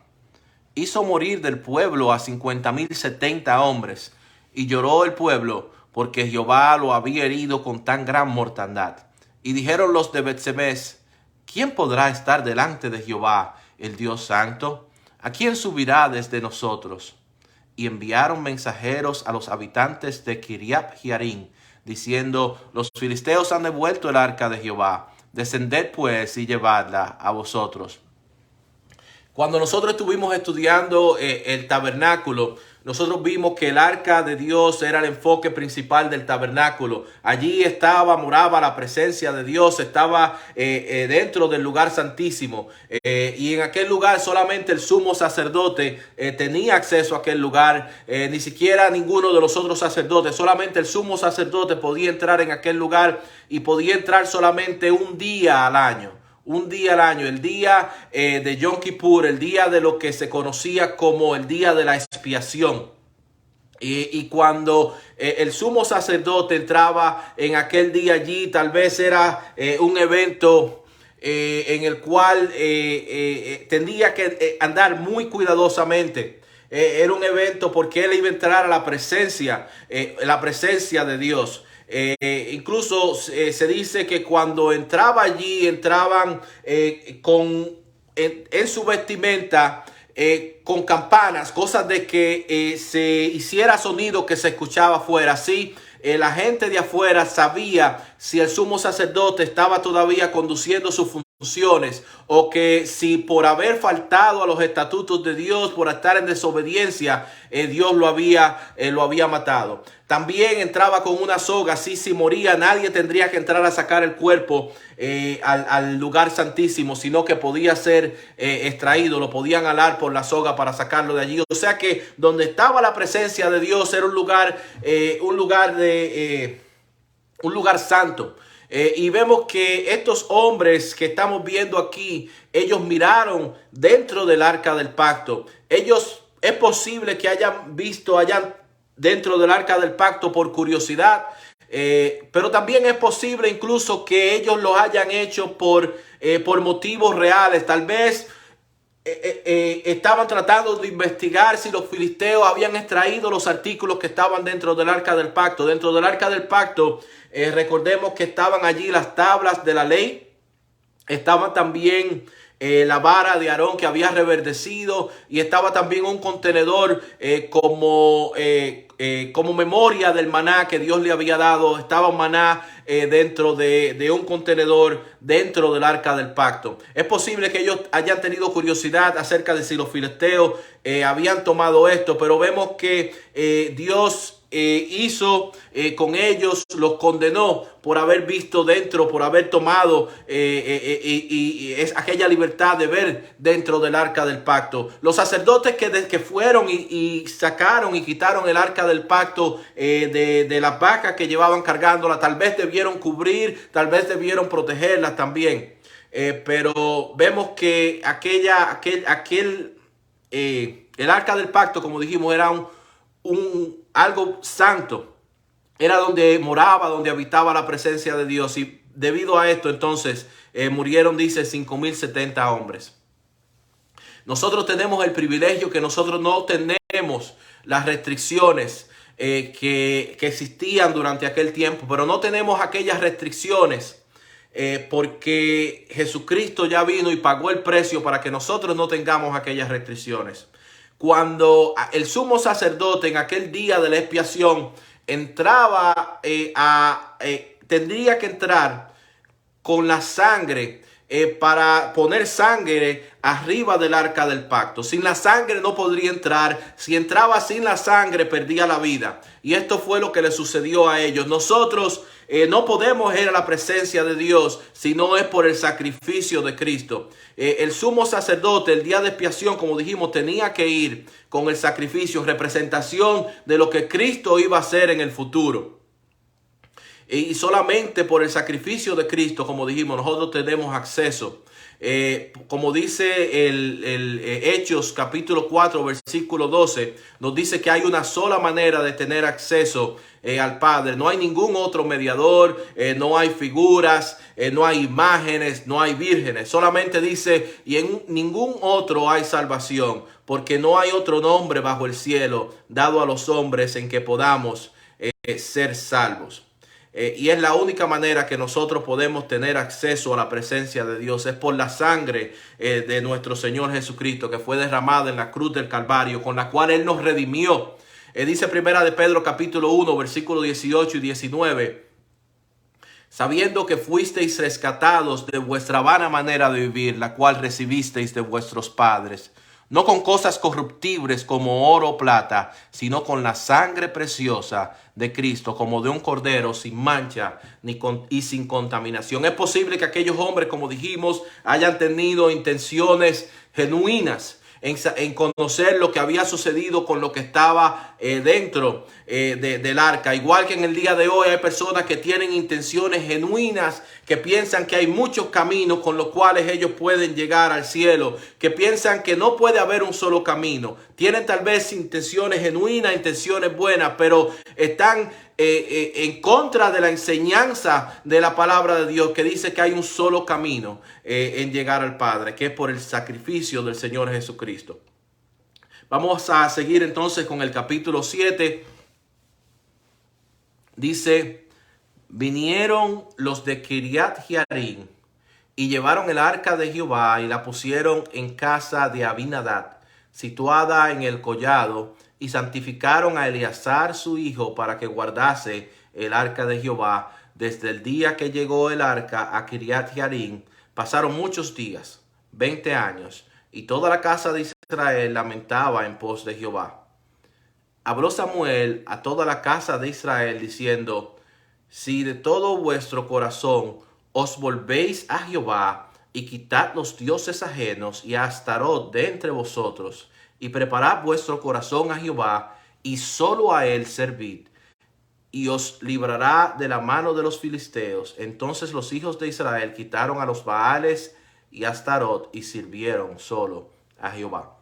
hizo morir del pueblo a 50,070 hombres, y lloró el pueblo porque Jehová lo había herido con tan gran mortandad. Y dijeron los de Bet-Semes: ¿quién podrá estar delante de Jehová, el Dios santo? ¿A quién subirá desde nosotros? Y enviaron mensajeros a los habitantes de Kiriath Jearim, diciendo: los filisteos han devuelto el arca de Jehová. Descended pues y llevadla a vosotros. Cuando nosotros estuvimos estudiando el tabernáculo, nosotros vimos que el arca de Dios era el enfoque principal del tabernáculo. Allí moraba la presencia de Dios, estaba dentro del lugar santísimo. Y en aquel lugar solamente el sumo sacerdote tenía acceso a aquel lugar. Ni siquiera ninguno de los otros sacerdotes, solamente el sumo sacerdote podía entrar en aquel lugar, y podía entrar solamente un día al año. Un día al año, el día de Yom Kippur, el día de lo que se conocía como el día de la expiación. Y cuando el sumo sacerdote entraba en aquel día allí, tal vez era un evento en el cual tendría que andar muy cuidadosamente. Era un evento porque él iba a entrar a la presencia de Dios. Incluso se dice que cuando entraba allí, entraban en su vestimenta con campanas, cosas de que se hiciera sonido que se escuchaba afuera. Así la gente de afuera sabía si el sumo sacerdote estaba todavía conduciendo sus funciones, o que si por haber faltado a los estatutos de Dios, por estar en desobediencia, Dios lo había matado. También entraba con una soga, así si moría nadie tendría que entrar a sacar el cuerpo al lugar santísimo, sino que podía ser extraído, lo podían alar por la soga para sacarlo de allí. O sea que donde estaba la presencia de Dios era un lugar santo. Y vemos que estos hombres que estamos viendo aquí, ellos miraron dentro del arca del pacto. Ellos, es posible que hayan visto allá dentro del arca del pacto por curiosidad, pero también es posible incluso que ellos lo hayan hecho por motivos reales. Tal vez estaban tratando de investigar si los filisteos habían extraído los artículos que estaban dentro del arca del pacto. Dentro del arca del pacto, recordemos que estaban allí las tablas de la ley, estaban también la vara de Aarón que había reverdecido, y estaba también un contenedor como memoria del maná que Dios le había dado. Estaba un maná dentro de un contenedor dentro del arca del pacto. Es posible que ellos hayan tenido curiosidad acerca de si los filisteos habían tomado esto, pero vemos que Dios hizo con ellos, los condenó por haber visto dentro, por haber tomado y es aquella libertad de ver dentro del arca del pacto. Los sacerdotes que fueron y sacaron y quitaron el arca del pacto de las vacas que llevaban cargándola, tal vez debieron cubrir, tal vez debieron protegerlas también. Pero vemos que el arca del pacto, como dijimos, era algo santo. Era donde moraba, donde habitaba la presencia de Dios. Y debido a esto, entonces, murieron, dice, 50,070 hombres. Nosotros tenemos el privilegio que nosotros no tenemos las restricciones que existían durante aquel tiempo, pero no tenemos aquellas restricciones porque Jesucristo ya vino y pagó el precio para que nosotros no tengamos aquellas restricciones. Cuando el sumo sacerdote en aquel día de la expiación entraba, tendría que entrar con la sangre para poner sangre arriba del arca del pacto. Sin la sangre no podría entrar. Si entraba sin la sangre, perdía la vida. Y esto fue lo que le sucedió a ellos. Nosotros no podemos ir a la presencia de Dios si no es por el sacrificio de Cristo. El sumo sacerdote, el día de expiación, como dijimos, tenía que ir con el sacrificio, representación de lo que Cristo iba a hacer en el futuro. Y solamente por el sacrificio de Cristo, como dijimos, nosotros tenemos acceso. Como dice Hechos capítulo 4 versículo 12, nos dice que hay una sola manera de tener acceso al Padre. No hay ningún otro mediador, no hay figuras, no hay imágenes, no hay vírgenes. Solamente dice, y en ningún otro hay salvación, porque no hay otro nombre bajo el cielo dado a los hombres en que podamos ser salvos. Y es la única manera que nosotros podemos tener acceso a la presencia de Dios. Es por la sangre de nuestro Señor Jesucristo, que fue derramada en la cruz del Calvario, con la cual Él nos redimió. Dice primera de Pedro capítulo 1 versículos 18 y 19. Sabiendo que fuisteis rescatados de vuestra vana manera de vivir, la cual recibisteis de vuestros padres, no con cosas corruptibles como oro o plata, sino con la sangre preciosa de Cristo, como de un cordero sin mancha y sin contaminación. Es posible que aquellos hombres, como dijimos, hayan tenido intenciones genuinas en conocer lo que había sucedido con lo que estaba dentro del arca. Igual que en el día de hoy hay personas que tienen intenciones genuinas, que piensan que hay muchos caminos con los cuales ellos pueden llegar al cielo, que piensan que no puede haber un solo camino. Tienen tal vez intenciones genuinas, intenciones buenas, pero están en contra de la enseñanza de la palabra de Dios, que dice que hay un solo camino en llegar al Padre, que es por el sacrificio del Señor Jesucristo. Vamos a seguir entonces con el capítulo 7. Dice, vinieron los de Kiriat Jearim y llevaron el arca de Jehová y la pusieron en casa de Abinadab, situada en el collado, y santificaron a Eleazar su hijo para que guardase el arca de Jehová. Desde el día que llegó el arca a Kiriat Jearim pasaron muchos días, 20 años, y toda la casa de Israel lamentaba en pos de Jehová. Habló Samuel a toda la casa de Israel diciendo, si de todo vuestro corazón os volvéis a Jehová y quitad los dioses ajenos y a Astarot de entre vosotros, y preparad vuestro corazón a Jehová, y solo a él servid, y os librará de la mano de los filisteos. Entonces los hijos de Israel quitaron a los Baales y a Astarot y sirvieron solo a Jehová.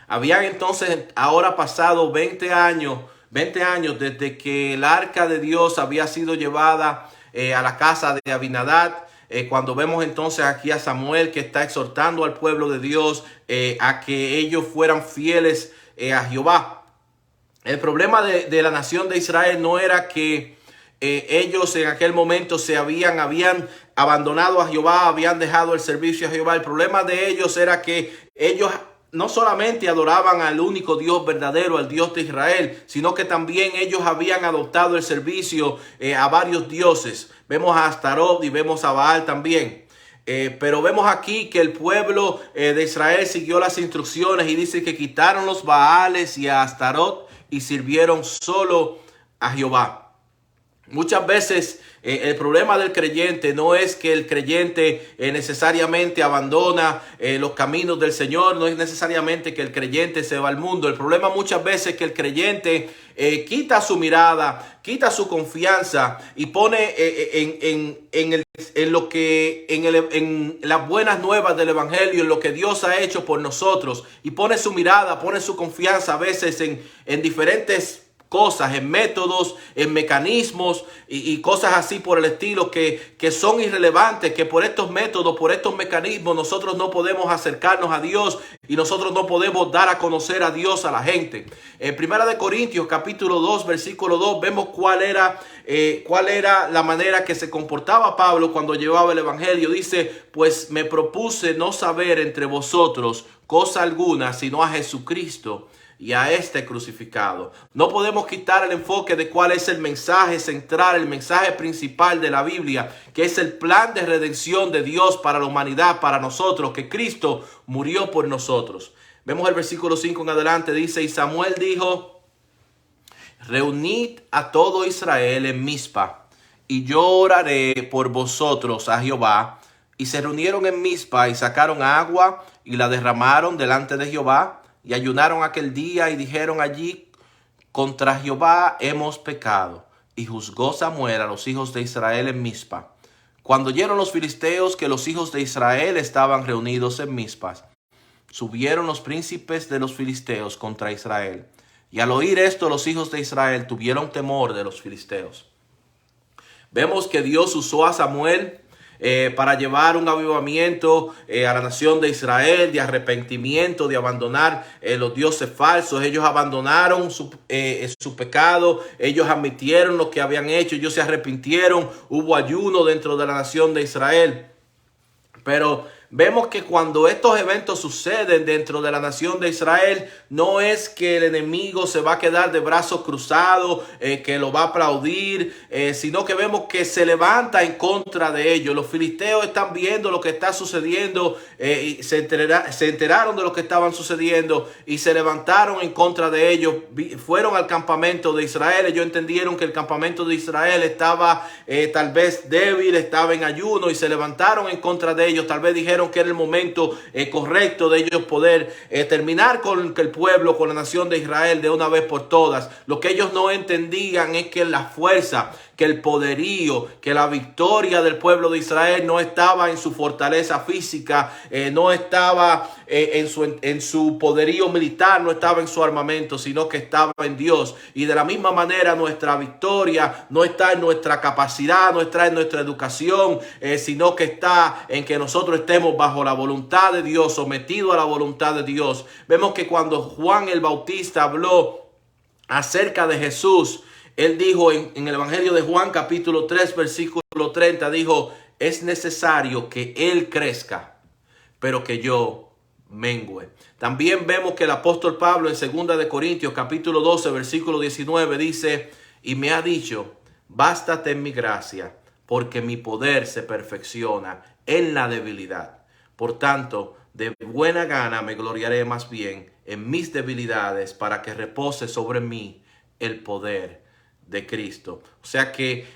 Habían entonces ahora pasado 20 años desde que el arca de Dios había sido llevada a la casa de Abinadab. Cuando vemos entonces aquí a Samuel que está exhortando al pueblo de Dios a que ellos fueran fieles a Jehová. El problema de la nación de Israel no era que ellos en aquel momento habían abandonado a Jehová, habían dejado el servicio a Jehová. El problema de ellos era que ellos no solamente adoraban al único Dios verdadero, al Dios de Israel, sino que también ellos habían adoptado el servicio a varios dioses. Vemos a Astarot y vemos a Baal también. Pero vemos aquí que el pueblo de Israel siguió las instrucciones y dice que quitaron los Baales y a Astarot y sirvieron solo a Jehová. Muchas veces el problema del creyente no es que el creyente necesariamente abandona los caminos del Señor, no es necesariamente que el creyente se va al mundo. El problema muchas veces es que el creyente quita su mirada, quita su confianza y pone en las buenas nuevas del evangelio, en lo que Dios ha hecho por nosotros, y pone su mirada, pone su confianza a veces en diferentes cosas, en métodos, en mecanismos y cosas así por el estilo que son irrelevantes, que por estos métodos, por estos mecanismos nosotros no podemos acercarnos a Dios y nosotros no podemos dar a conocer a Dios a la gente. En Primera de Corintios capítulo 2 versículo 2 vemos cuál era la manera que se comportaba Pablo cuando llevaba el evangelio. Dice, pues me propuse no saber entre vosotros cosa alguna sino a Jesucristo y a este crucificado. No podemos quitar el enfoque de cuál es el mensaje central, el mensaje principal de la Biblia, que es el plan de redención de Dios para la humanidad, para nosotros, que Cristo murió por nosotros. Vemos el versículo 5 en adelante, dice, y Samuel dijo, reunid a todo Israel en Mizpa, y yo oraré por vosotros a Jehová. Y se reunieron en Mizpa y sacaron agua y la derramaron delante de Jehová. Y ayunaron aquel día y dijeron allí, contra Jehová hemos pecado. Y juzgó Samuel a los hijos de Israel en Mizpa. Cuando oyeron los filisteos que los hijos de Israel estaban reunidos en Mizpas, subieron los príncipes de los filisteos contra Israel. Y al oír esto, los hijos de Israel tuvieron temor de los filisteos. Vemos que Dios usó a Samuel para llevar un avivamiento a la nación de Israel, de arrepentimiento, de abandonar los dioses falsos. Ellos abandonaron su pecado, ellos admitieron lo que habían hecho, ellos se arrepintieron, hubo ayuno dentro de la nación de Israel. Pero vemos que cuando estos eventos suceden dentro de la nación de Israel, no es que el enemigo se va a quedar de brazos cruzados, que lo va a aplaudir, sino que vemos que se levanta en contra de ellos. Los filisteos están viendo lo que está sucediendo, y se enteraron de lo que estaban sucediendo y se levantaron en contra de ellos. Fueron al campamento de Israel. Ellos entendieron que el campamento de Israel estaba tal vez débil, estaba en ayuno, y se levantaron en contra de ellos. Tal vez dijeron que era el momento correcto de ellos poder terminar con el pueblo, con la nación de Israel de una vez por todas. Lo que ellos no entendían es que la fuerza, que el poderío, que la victoria del pueblo de Israel no estaba en su fortaleza física, no estaba en su poderío militar, no estaba en su armamento, sino que estaba en Dios. Y de la misma manera nuestra victoria no está en nuestra capacidad, no está en nuestra educación, sino que está en que nosotros estemos bajo la voluntad de Dios, sometidos a la voluntad de Dios. Vemos que cuando Juan el Bautista habló acerca de Jesús, él dijo en el Evangelio de Juan capítulo 3 versículo 30, dijo: es necesario que Él crezca, pero que yo mengüe. También vemos que el apóstol Pablo en 2 de Corintios capítulo 12 versículo 19 dice: y me ha dicho, bástate en mi gracia, porque mi poder se perfecciona en la debilidad. Por tanto, de buena gana me gloriaré más bien en mis debilidades, para que repose sobre mí el poder de Cristo. O sea que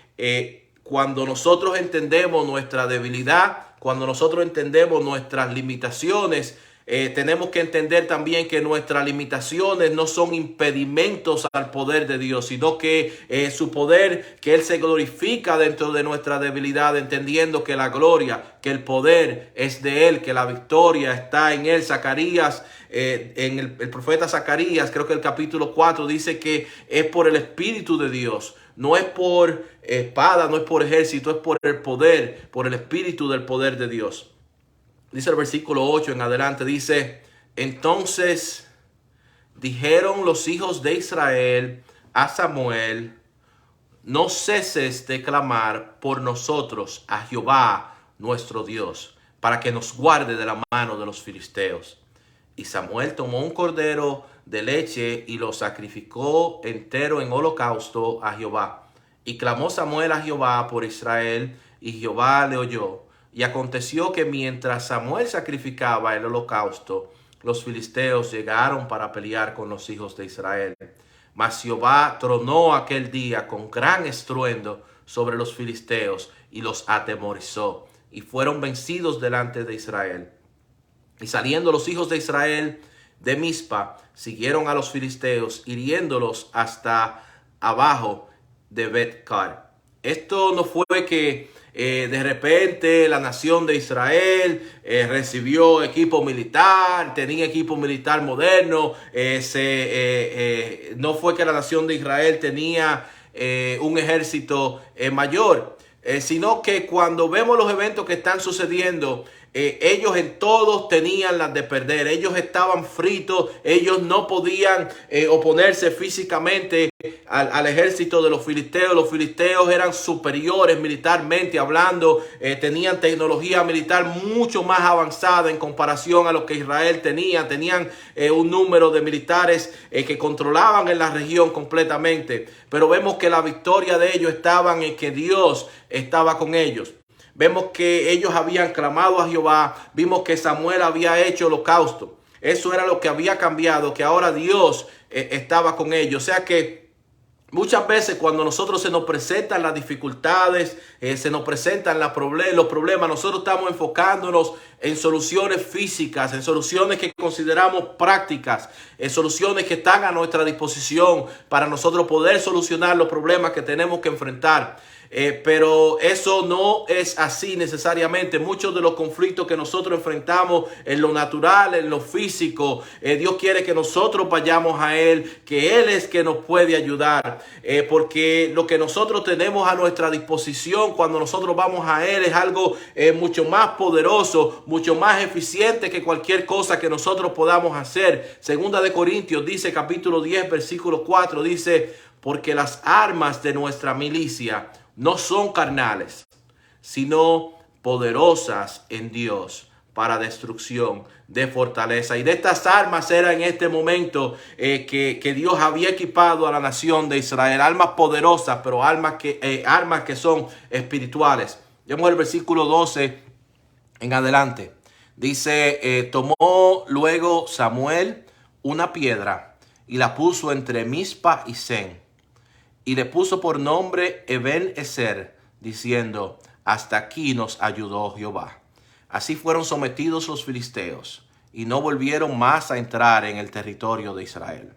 cuando nosotros entendemos nuestra debilidad, cuando nosotros entendemos nuestras limitaciones, tenemos que entender también que nuestras limitaciones no son impedimentos al poder de Dios, sino que su poder, que Él se glorifica dentro de nuestra debilidad, entendiendo que la gloria, que el poder es de Él, que la victoria está en Él. Zacarías, en el profeta Zacarías, creo que el capítulo 4 dice que es por el Espíritu de Dios. No es por espada, no es por ejército, es por el poder, por el Espíritu del poder de Dios. Dice el versículo 8 en adelante, dice: entonces dijeron los hijos de Israel a Samuel: no ceses de clamar por nosotros a Jehová nuestro Dios, para que nos guarde de la mano de los filisteos. Y Samuel tomó un cordero de leche y lo sacrificó entero en holocausto a Jehová. Y clamó Samuel a Jehová por Israel, y Jehová le oyó. Y aconteció que mientras Samuel sacrificaba el holocausto, los filisteos llegaron para pelear con los hijos de Israel. Mas Jehová tronó aquel día con gran estruendo sobre los filisteos y los atemorizó, y fueron vencidos delante de Israel. Y saliendo los hijos de Israel de Mizpa, siguieron a los filisteos, hiriéndolos hasta abajo de Bet-car. Esto no fue que de repente la nación de Israel recibió equipo militar, tenía equipo militar moderno. No fue que la nación de Israel tenía un ejército mayor, sino que cuando vemos los eventos que están sucediendo, ellos en todos tenían las de perder. Ellos estaban fritos, ellos no podían oponerse físicamente al ejército de los filisteos. Los filisteos eran superiores militarmente hablando, tenían tecnología militar mucho más avanzada en comparación a lo que Israel tenía. Tenían un número de militares que controlaban en la región completamente. Pero vemos que la victoria de ellos estaba en que Dios estaba con ellos. Vemos que ellos habían clamado a Jehová. Vimos que Samuel había hecho holocausto. Eso era lo que había cambiado, que ahora Dios estaba con ellos. O sea que muchas veces cuando nosotros se nos presentan las dificultades, se nos presentan los problemas, nosotros estamos enfocándonos en soluciones físicas, en soluciones que consideramos prácticas, en soluciones que están a nuestra disposición para nosotros poder solucionar los problemas que tenemos que enfrentar. pero eso no es así necesariamente. Muchos de los conflictos que nosotros enfrentamos en lo natural, en lo físico, Dios quiere que nosotros vayamos a Él, que Él es que nos puede ayudar, porque lo que nosotros tenemos a nuestra disposición cuando nosotros vamos a Él es algo mucho más poderoso, mucho más eficiente que cualquier cosa que nosotros podamos hacer. Segunda de Corintios dice, capítulo 10, versículo 4, dice: porque las armas de nuestra milicia no son carnales, sino poderosas en Dios para destrucción de fortaleza. Y de estas armas era en este momento que Dios había equipado a la nación de Israel. Armas poderosas, pero armas que son espirituales. Vemos el versículo 12 en adelante. Dice, tomó luego Samuel una piedra y la puso entre Mizpa y Sen, y le puso por nombre Eben-Ezer, diciendo: hasta aquí nos ayudó Jehová. Así fueron sometidos los filisteos, y no volvieron más a entrar en el territorio de Israel.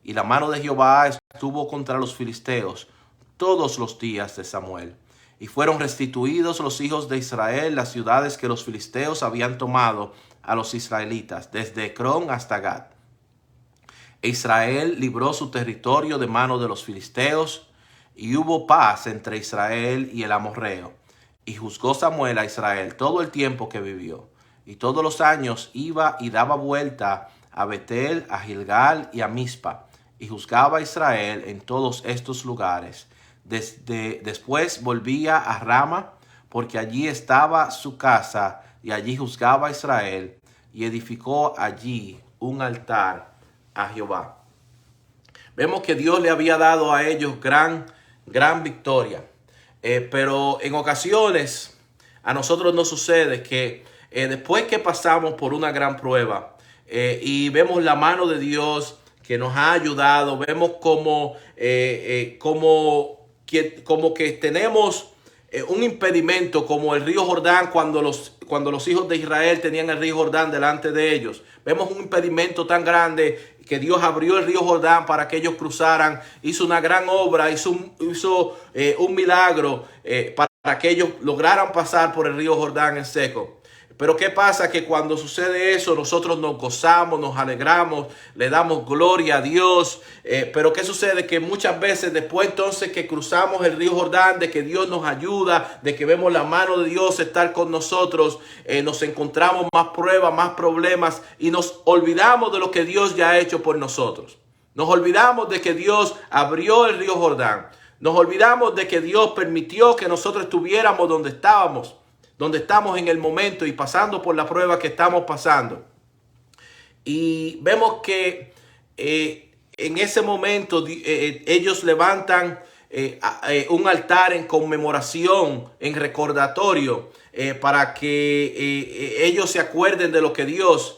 Y la mano de Jehová estuvo contra los filisteos todos los días de Samuel. Y fueron restituidos los hijos de Israel las ciudades que los filisteos habían tomado a los israelitas, desde Ecrón hasta Gat. E Israel libró su territorio de mano de los filisteos, y hubo paz entre Israel y el amorreo. Y juzgó Samuel a Israel todo el tiempo que vivió. Y todos los años iba y daba vuelta a Betel, a Gilgal y a Mizpa. Y juzgaba a Israel en todos estos lugares. Después volvía a Rama, porque allí estaba su casa, y allí juzgaba a Israel. Y edificó allí un altar a Jehová. Vemos que Dios le había dado a ellos gran victoria, pero en ocasiones a nosotros nos sucede que después que pasamos por una gran prueba y vemos la mano de Dios que nos ha ayudado, vemos como que tenemos un impedimento, como el río Jordán, cuando los hijos de Israel tenían el río Jordán delante de ellos. Vemos un impedimento tan grande que Dios abrió el río Jordán para que ellos cruzaran. Hizo una gran obra, hizo un milagro para que ellos lograran pasar por el río Jordán en seco. Pero ¿qué pasa? Que cuando sucede eso, nosotros nos gozamos, nos alegramos, le damos gloria a Dios. Pero ¿qué sucede? Que muchas veces después entonces que cruzamos el río Jordán, de que Dios nos ayuda, de que vemos la mano de Dios estar con nosotros, nos encontramos más pruebas, más problemas, y nos olvidamos de lo que Dios ya ha hecho por nosotros. Nos olvidamos de que Dios abrió el río Jordán. Nos olvidamos de que Dios permitió que nosotros estuviéramos donde estamos en el momento y pasando por la prueba que estamos pasando. Y vemos que en ese momento ellos levantan un altar en conmemoración, en recordatorio, para que ellos se acuerden de lo que Dios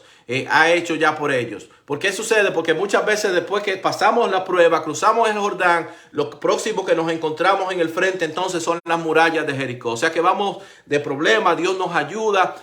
ha hecho ya por ellos. ¿Por qué sucede? Porque muchas veces después que pasamos la prueba, cruzamos el Jordán, lo próximo que nos encontramos en el frente entonces son las murallas de Jericó. O sea que vamos de problema, Dios nos ayuda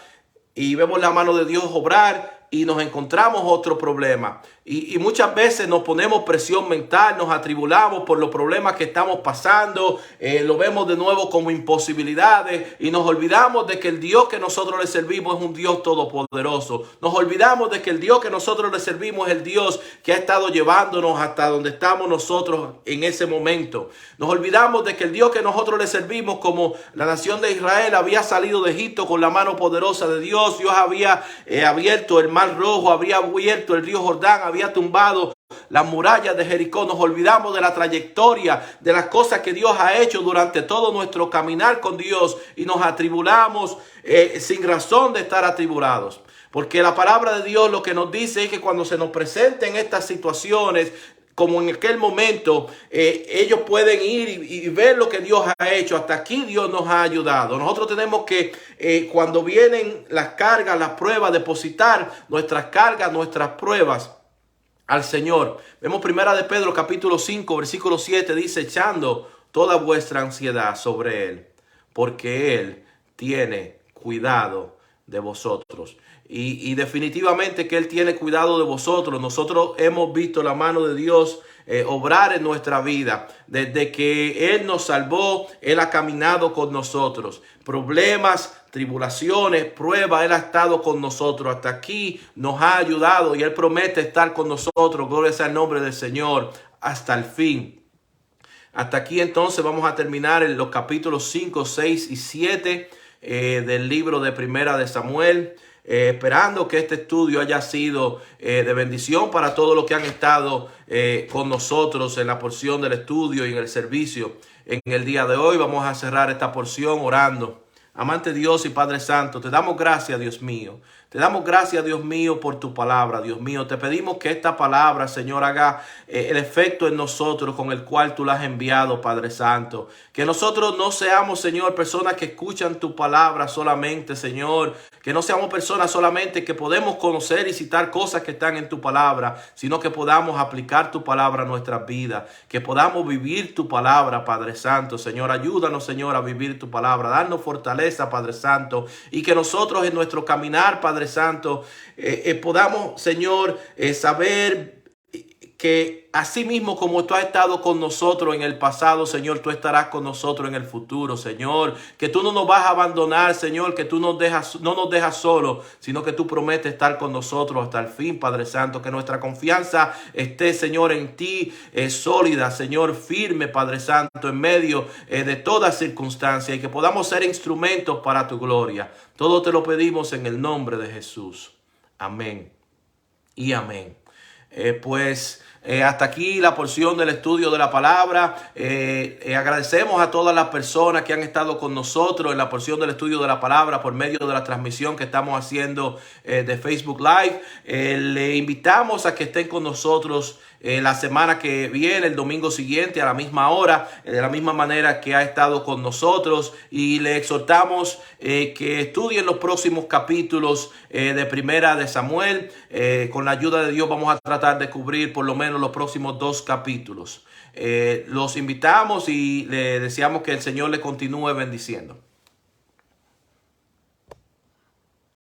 y vemos la mano de Dios obrar, y nos encontramos otro problema. Y muchas veces nos ponemos presión mental, nos atribulamos por los problemas que estamos pasando, lo vemos de nuevo como imposibilidades, y nos olvidamos de que el Dios que nosotros le servimos es un Dios todopoderoso. Nos olvidamos de que el Dios que nosotros le servimos es el Dios que ha estado llevándonos hasta donde estamos nosotros en ese momento. Nos olvidamos de que el Dios que nosotros le servimos, como la nación de Israel había salido de Egipto con la mano poderosa de Dios. Dios había abierto el Mar Rojo, había abierto el río Jordán, había tumbado las murallas de Jericó. Nos olvidamos de la trayectoria, de las cosas que Dios ha hecho durante todo nuestro caminar con Dios, y nos atribulamos sin razón de estar atribulados. Porque la palabra de Dios lo que nos dice es que cuando se nos presenten estas situaciones, como en aquel momento, ellos pueden ir y ver lo que Dios ha hecho. Hasta aquí Dios nos ha ayudado. Nosotros tenemos que, cuando vienen las cargas, las pruebas, depositar nuestras cargas, nuestras pruebas al Señor. Vemos primera de Pedro capítulo 5 versículo 7, dice: echando toda vuestra ansiedad sobre Él, porque Él tiene cuidado de vosotros. Y definitivamente que Él tiene cuidado de vosotros. Nosotros hemos visto la mano de Dios obrar en nuestra vida. Desde que Él nos salvó, Él ha caminado con nosotros. Problemas, tribulaciones, pruebas, Él ha estado con nosotros. Hasta aquí nos ha ayudado y Él promete estar con nosotros. Gloria sea el nombre del Señor hasta el fin. Hasta aquí entonces vamos a terminar en los capítulos 5, 6 y 7 del libro de Primera de Samuel. Esperando que este estudio haya sido de bendición para todos los que han estado con nosotros en la porción del estudio y en el servicio. En el día de hoy vamos a cerrar esta porción orando. Amante Dios y Padre Santo, te damos gracias, Dios mío. Te damos gracias, Dios mío, por tu palabra, Dios mío. Te pedimos que esta palabra, Señor, haga el efecto en nosotros con el cual tú la has enviado, Padre Santo. Que nosotros no seamos, Señor, personas que escuchan tu palabra solamente, Señor. Que no seamos personas solamente que podemos conocer y citar cosas que están en tu palabra, sino que podamos aplicar tu palabra a nuestras vidas. Que podamos vivir tu palabra, Padre Santo. Señor, ayúdanos, Señor, a vivir tu palabra. Darnos fortaleza, Padre Santo. Y que nosotros en nuestro caminar, Padre Santo, podamos, Señor, saber que así mismo como tú has estado con nosotros en el pasado, Señor, tú estarás con nosotros en el futuro, Señor. Que tú no nos vas a abandonar, Señor, que tú no nos dejas solos, sino que tú prometes estar con nosotros hasta el fin, Padre Santo. Que nuestra confianza esté, Señor, en ti, sólida, Señor, firme, Padre Santo, en medio de toda circunstancia, y que podamos ser instrumentos para tu gloria. Todo te lo pedimos en el nombre de Jesús. Amén y amén. Hasta aquí la porción del estudio de la palabra. Agradecemos a todas las personas que han estado con nosotros en la porción del estudio de la palabra por medio de la transmisión que estamos haciendo de Facebook Live. Le invitamos a que estén con nosotros la semana que viene, el domingo siguiente a la misma hora, de la misma manera que ha estado con nosotros, y le exhortamos que estudien los próximos capítulos de Primera de Samuel. Con la ayuda de Dios vamos a tratar de cubrir por lo menos los próximos 2 capítulos. Los invitamos y le deseamos que el Señor le continúe bendiciendo.